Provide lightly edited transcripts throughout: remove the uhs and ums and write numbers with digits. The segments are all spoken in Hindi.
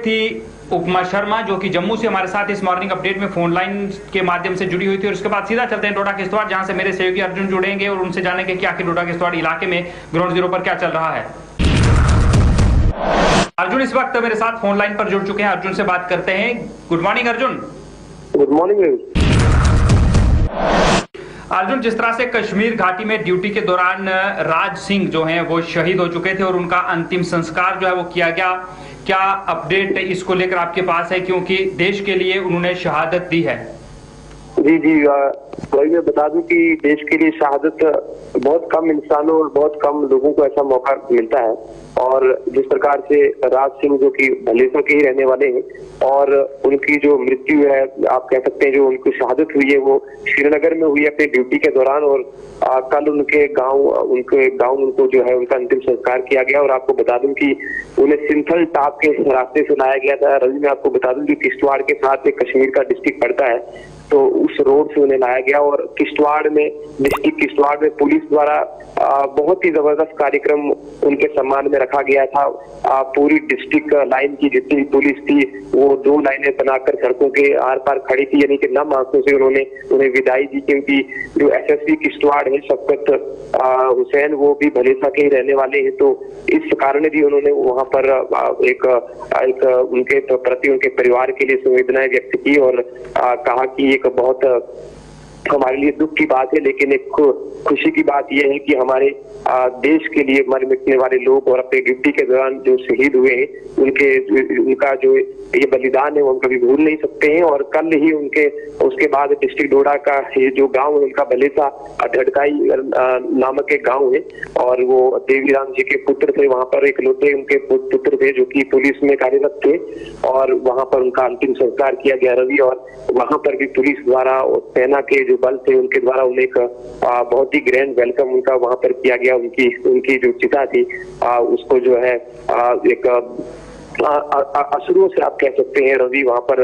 थी उपमा शर्मा, जो कि जम्मू से हमारे साथ इस मॉर्निंग अपडेट में फोन लाइन के माध्यम से जुड़ी हुई थी। और उसके बाद सीधा चलते हैं डोडा किश्तवाड़, जहां से मेरे सहयोगी अर्जुन जुड़ेंगे और उनसे जानेंगे कि आखिर डोडा किश्तवाड़ इलाके में ग्राउंड जीरो पर क्या चल रहा है। अर्जुन इस वक्त मेरे साथ फोन लाइन पर जुड़ चुके हैं, अर्जुन से बात करते हैं। Good morning Arjun. Good morning Arjun, जिस तरह से कश्मीर घाटी में ड्यूटी के दौरान राज सिंह जो हैं वो शहीद हो चुके थे और उनका अंतिम संस्कार जो है वो किया गया, क्या अपडेट इसको लेकर आपके पास है, क्योंकि देश के लिए उन्होंने शहादत दी है? जी जी, वही मैं बता दूं कि देश के लिए शहादत बहुत कम इंसानों और बहुत कम लोगों को ऐसा मौका मिलता है। और जिस प्रकार से राज सिंह जो कि भलेसा के ही रहने वाले हैं और उनकी जो मृत्यु है, आप कह सकते हैं जो उनकी शहादत हुई है वो श्रीनगर में हुई है अपनी ड्यूटी के दौरान। और कल उनके गांव उनको जो है उनका अंतिम संस्कार किया गया। और आपको बता दूं कि उन्हें सिंथल टाप के रास्ते से लाया गया था। रवि, मैं आपको बता दूं कि किश्तवाड़ के साथ एक कश्मीर का डिस्ट्रिक्ट पड़ता है, तो उस रोड से उन्हें लाया गया। और किश्तवाड़ में, डिस्ट्रिक्ट किश्तवाड़ में पुलिस द्वारा बहुत ही जबरदस्त कार्यक्रम उनके सम्मान में रखा गया था। पूरी डिस्ट्रिक्ट लाइन की जितनी पुलिस थी वो 2 लाइनें बनाकर सड़कों के आर पार खड़ी थी, यानी कि नम आंखों से उन्होंने उन्हें विदाई दी। क्योंकि जो एसएसपी किश्तवाड़ है शफकत हुसैन, वो भी भलेसा के ही रहने वाले हैं, तो इस कारण भी उन्होंने वहां पर एक उनके प्रति उनके परिवार के लिए संवेदनाएं व्यक्त की और कहा कि एक बहुत हमारे लिए दुख की बात है, लेकिन एक खुशी की बात यह है कि हमारे देश के लिए मर मिटने वाले लोग और अपने ड्यूटी के दौरान जो शहीद हुए हैं उनका जो ये बलिदान है वो हम कभी भूल नहीं सकते हैं। और कल ही उसके बाद डिस्ट्रिक्ट डोडा का ये जो गांव है उनका भलेसा धड़काई नामक एक गांव है और वो देवीराम जी के पुत्र थे। वहां पर इकलौते उनके पुत्र थे जो कि पुलिस में कार्यरत थे और वहां पर उनका अंतिम संस्कार किया गया रवि। और वहां पर भी पुलिस द्वारा और सेना के जो बल थे उनके द्वारा उन्हें एक बहुत ही ग्रैंड वेलकम उनका वहां पर किया गया। उनकी जो चिता थी उसको जो है एक अश्रुओं से आप कह सकते हैं रवि, वहां पर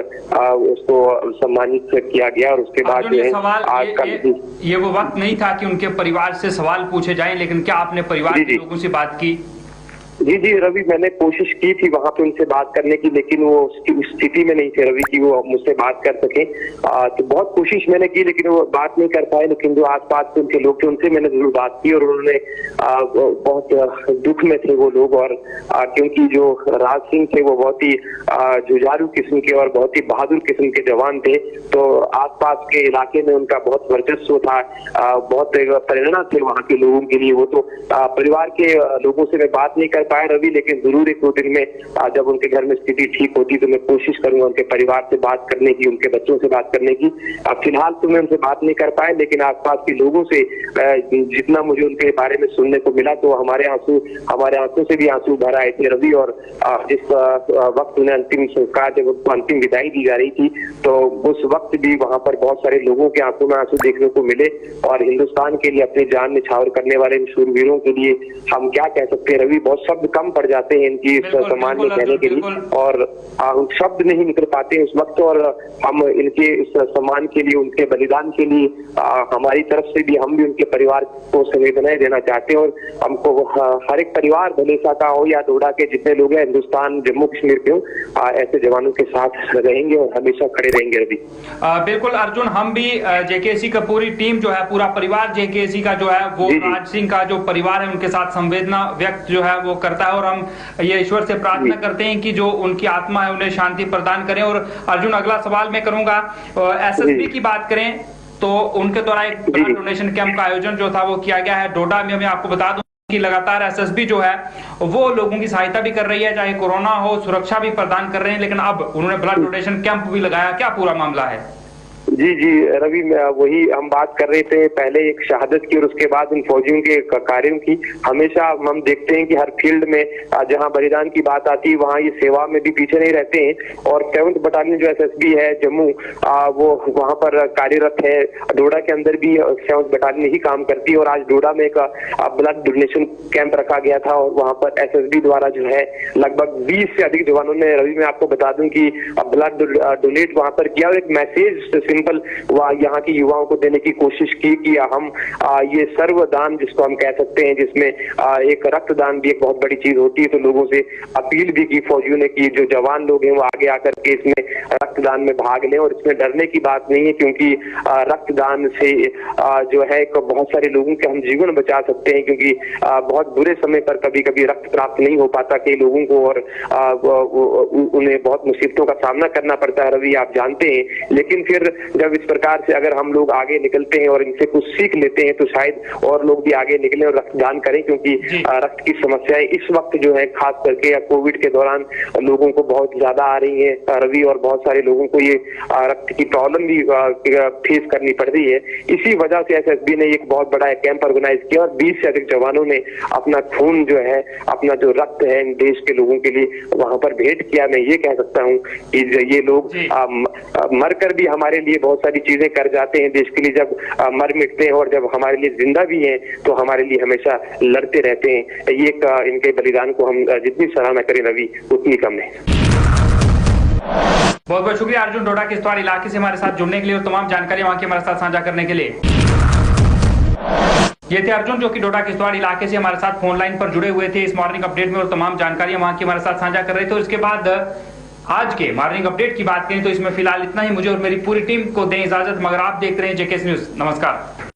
उसको सम्मानित किया गया। और उसके बाद जो है आज कल ये वो वक्त नहीं था कि उनके परिवार से सवाल पूछे जाएं, लेकिन क्या आपने परिवार के लोगों से बात की? जी जी रवि, मैंने कोशिश की थी वहां पे उनसे बात करने की, लेकिन वो उस स्थिति में नहीं थे रवि कि वो मुझसे बात कर सके। तो बहुत कोशिश मैंने की लेकिन वो बात नहीं कर पाए। लेकिन जो आसपास के उनके लोग थे उनसे मैंने जरूर बात की और उन्होंने बहुत दुख में थे वो लोग। और क्योंकि जो राज सिंह थे वो बहुत ही जुझारू किस्म के और बहुत ही बहादुर किस्म के जवान थे, तो आसपास के इलाके में उनका बहुत वर्चस्व था, बहुत प्रेरणा थे वहाँ के लोगों के लिए। वो तो परिवार के लोगों से मैं बात नहीं कर पाए रवि, लेकिन जरूर 1-2 दिन में जब उनके घर में स्थिति ठीक होती तो मैं कोशिश करूंगा उनके परिवार से बात करने की, उनके बच्चों से बात करने की। फिलहाल तो मैं उनसे बात नहीं कर पाए, लेकिन आसपास के लोगों से जितना मुझे उनके बारे में सुनने को मिला तो हमारे आंसू से भी आंसू भर आए थे रवि। और जिस वक्त उन्हें अंतिम संस्कार, जब उनको अंतिम विदाई दी जा रही थी, तो उस वक्त भी वहां पर बहुत सारे लोगों के आंखों में आंसू देखने को मिले। और हिंदुस्तान के लिए अपनी जान निछावर करने वाले इन शूरवीरों के लिए हम क्या कह सकते हैं रवि, बहुत शब्द कम पड़ जाते हैं इनकी सम्मान में कहने के लिए, और शब्द नहीं निकल पाते उस वक्त। और हम इनके इस सम्मान के लिए, उनके बलिदान के लिए हमारी तरफ से भी हम भी उनके परिवार को संवेदनाएं देना चाहते हैं। और हमको हर एक परिवार भलेसा का हो या डोडा के जितने लोग हैं हिंदुस्तान जम्मू कश्मीर के हो, ऐसे जवानों के साथ रहेंगे और हमेशा खड़े रहेंगे रवि। बिल्कुल अर्जुन, हम भी जेकेसी का पूरी टीम जो है, पूरा परिवार जेकेसी का जो है वो राज सिंह का जो परिवार है उनके साथ संवेदना व्यक्त जो है वो करता है। और हम ये ईश्वर से प्रार्थना करते हैं कि जो उनकी आत्मा है उन्हें शांति प्रदान करें। और अर्जुन, अगला सवाल मैं करूंगा, एसएसबी की बात करें तो उनके द्वारा एक ब्लड डोनेशन कैंप का आयोजन जो था वो किया गया है डोडा में। मैं आपको बता दूं कि लगातार एसएसबी जो है वो लोगों की सहायता भी कर रही है, चाहे कोरोना हो, सुरक्षा भी प्रदान कर रहे हैं, लेकिन अब उन्होंने ब्लड डोनेशन कैंप भी लगाया। क्या पूरा मामला है? जी जी रवि, वही हम बात कर रहे थे पहले एक शहादत की और उसके बाद इन फौजियों के कार्यों की। हमेशा हम देखते हैं कि हर फील्ड में जहां बलिदान की बात आती है वहां ये सेवा में भी पीछे नहीं रहते हैं। और 7th बटालियन जो एसएसबी है जम्मू, वो वहां पर कार्यरत है। डोडा के अंदर भी 7th बटालियन ही काम करती है। और आज डोडा में एक ब्लड डोनेशन कैंप रखा गया था और वहां पर एसएसबी द्वारा जो है लगभग 20 से अधिक जवानों ने, रवि मैं आपको बता दूं कि ब्लड डोनेट वहां पर किया। और एक मैसेज सिंपल प्रतिफल यहाँ के युवाओं को देने की कोशिश की कि हम ये सर्वदान जिसको हम कह सकते हैं, जिसमें एक रक्तदान भी एक बहुत बड़ी चीज होती है, तो लोगों से अपील भी की फौजियों ने कि जो जवान लोग हैं वो आगे आकर के इसमें रक्तदान में भाग लें। और इसमें डरने की बात नहीं है, क्योंकि रक्तदान से जो है बहुत सारे लोगों के हम जीवन बचा सकते हैं, क्योंकि बहुत बुरे समय पर कभी कभी रक्त प्राप्त नहीं हो पाता कई लोगों को, और उन्हें बहुत मुसीबतों का सामना करना पड़ता है, रवि आप जानते हैं। लेकिन फिर जब इस प्रकार से अगर हम लोग आगे निकलते हैं और इनसे कुछ सीख लेते हैं, तो शायद और लोग भी आगे निकले और रक्तदान करें, क्योंकि रक्त की समस्याएं इस वक्त जो है खास करके कोविड के दौरान लोगों को बहुत ज्यादा आ रही है रवि, और बहुत सारे लोगों को ये रक्त की प्रॉब्लम भी फेस करनी पड़ रही है। इसी वजह से एसएसबी ने एक बहुत बड़ा कैंप ऑर्गेनाइज किया और 20 से अधिक जवानों ने अपना खून जो है, अपना जो रक्त है इन देश के लोगों के लिए वहां पर भेंट किया। मैं ये कह सकता हूँ कि ये लोग मरकर भी हमारे लिए बहुत सारी चीजें कर जाते हैं देश के लिए, जब मर मिटते हैं, और जब हमारे लिए जिंदा भी हैं तो हमारे लिए हमेशा लड़ते रहते हैं। ये इनके बलिदान को हम जितनी सराहना करें रवि उतनी कम है। बहुत बहुत शुक्रिया अर्जुन, डोडा किश्तवाड़ इलाके से हमारे साथ जुड़ने के लिए और तमाम जानकारी वहां की हमारे साथ साझा करने के लिए। ये थे अर्जुन जो कि डोडा किश्तवाड़ इलाके से हमारे साथ फोन लाइन पर जुड़े हुए थे इस मॉर्निंग अपडेट में, और तमाम जानकारी वहां की हमारे साथ साझा कर रहे थे। और इसके बाद आज के मॉर्निंग अपडेट की बात करें तो इसमें फिलहाल इतना ही। मुझे और मेरी पूरी टीम को दें इजाजत, मगर आप देख रहे हैं जेकेएस न्यूज। नमस्कार।